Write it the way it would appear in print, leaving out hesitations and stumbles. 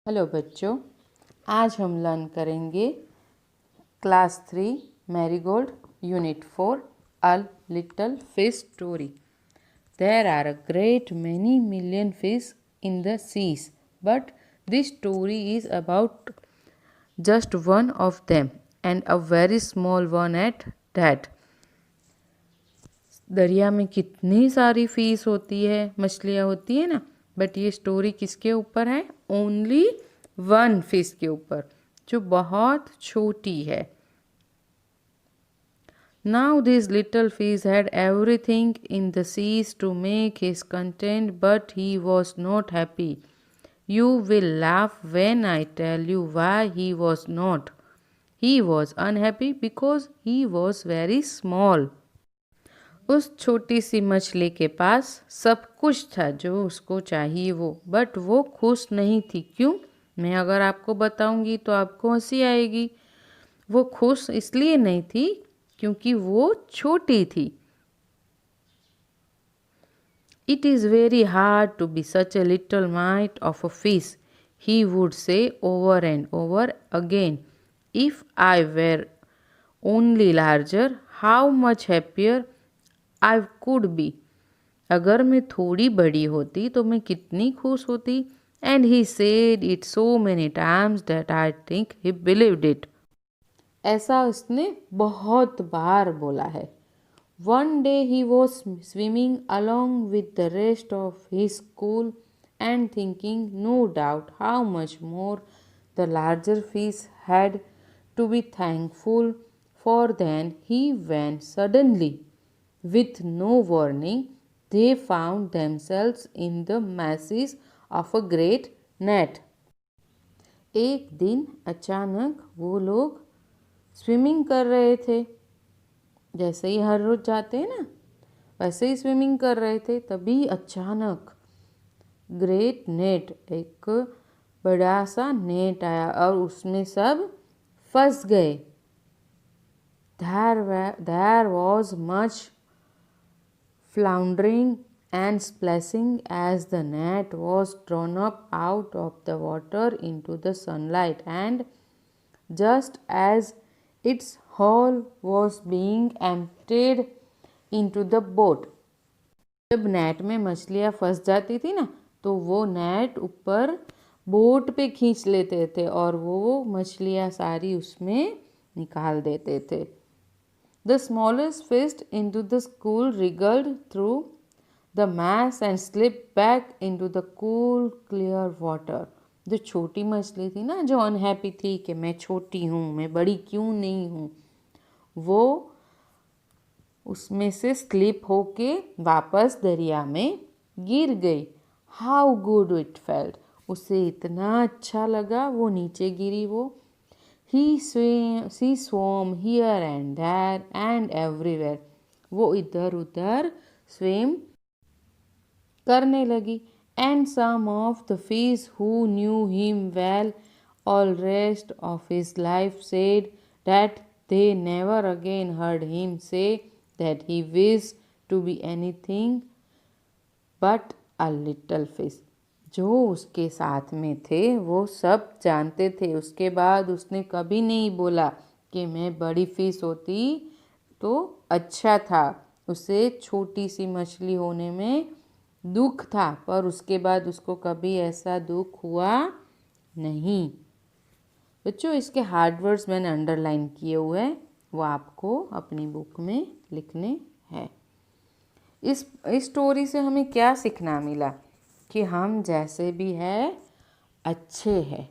Hello बच्चों, आज हम लर्न करेंगे class 3 marigold unit 4 a little fish story. There are a great many million fish in the seas, but this story is about just one of them and a very small one at that. दरिया में कितनी सारी fish होती है, मछलियाँ होती है ना, बट ये स्टोरी किसके ऊपर है? ओनली वन फिश के ऊपर, जो बहुत छोटी है। Now this little fish had everything in the seas to make his content, but he was not happy. You will laugh when I tell you why he was not. He was unhappy because he was very small. उस छोटी सी मछली के पास सब कुछ था जो उसको चाहिए बट वो खुश नहीं थी। क्यों? मैं अगर आपको बताऊंगी तो आपको हंसी आएगी। वो खुश इसलिए नहीं थी क्योंकि वो छोटी थी। It is very hard to be such a little mite of a fish, he would say over and over again. If I were only larger, how much happier I could be. अगर मैं थोड़ी बड़ी होती तो मैं कितनी खुश होती। And he said it so many times that I think he believed it. ऐसा उसने बहुत बार बोला है। One day he was swimming along with the rest of his school and thinking no doubt how much more the larger fish had to be thankful for than he when suddenly, with no warning, they found themselves in the meshes of a great net. एक दिन अचानक वो लोग swimming कर रहे थे। जैसे ही हर रोज जाते हैं ना, वैसे ही स्विमिंग कर रहे थे। तभी अचानक ग्रेट नेट, एक बड़ा सा नेट आया और उसमें सब फंस गए। There was much floundering and splashing as the net was drawn up out of the water into the sunlight, and just as its hull was being emptied into the boat. जब net में मछलियाँ फंस जाती थी ना, तो वो net ऊपर बोट पे खींच लेते थे और वो मछलियाँ सारी उसमें निकाल देते थे। The smallest fish into the school wriggled through the mass and slipped back into the cool, clear water. जो छोटी मछली थी ना, जो अनहैप्पी थी कि मैं छोटी हूँ, मैं बड़ी क्यों नहीं हूँ, वो उसमें से स्लिप होके वापस दरिया में गिर गई। हाउ गुड इट फेल्ट, उसे इतना अच्छा लगा। वो नीचे गिरी। वो she swam here and there and everywhere. वो इधर उधर swim करने लगी। And some of the fish who knew him well all rest of his life said that they never again heard him say that he wished to be anything but a little fish. जो उसके साथ में थे वो सब जानते थे। उसके बाद उसने कभी नहीं बोला कि मैं बड़ी फिश होती तो अच्छा था। उसे छोटी सी मछली होने में दुख था, पर उसके बाद उसको कभी ऐसा दुख हुआ नहीं। बच्चों, इसके हार्ड वर्ड्स मैंने अंडरलाइन किए हुए हैं, वो आपको अपनी बुक में लिखने हैं। इस स्टोरी से हमें क्या सीखना मिला? कि हम जैसे भी हैं अच्छे हैं।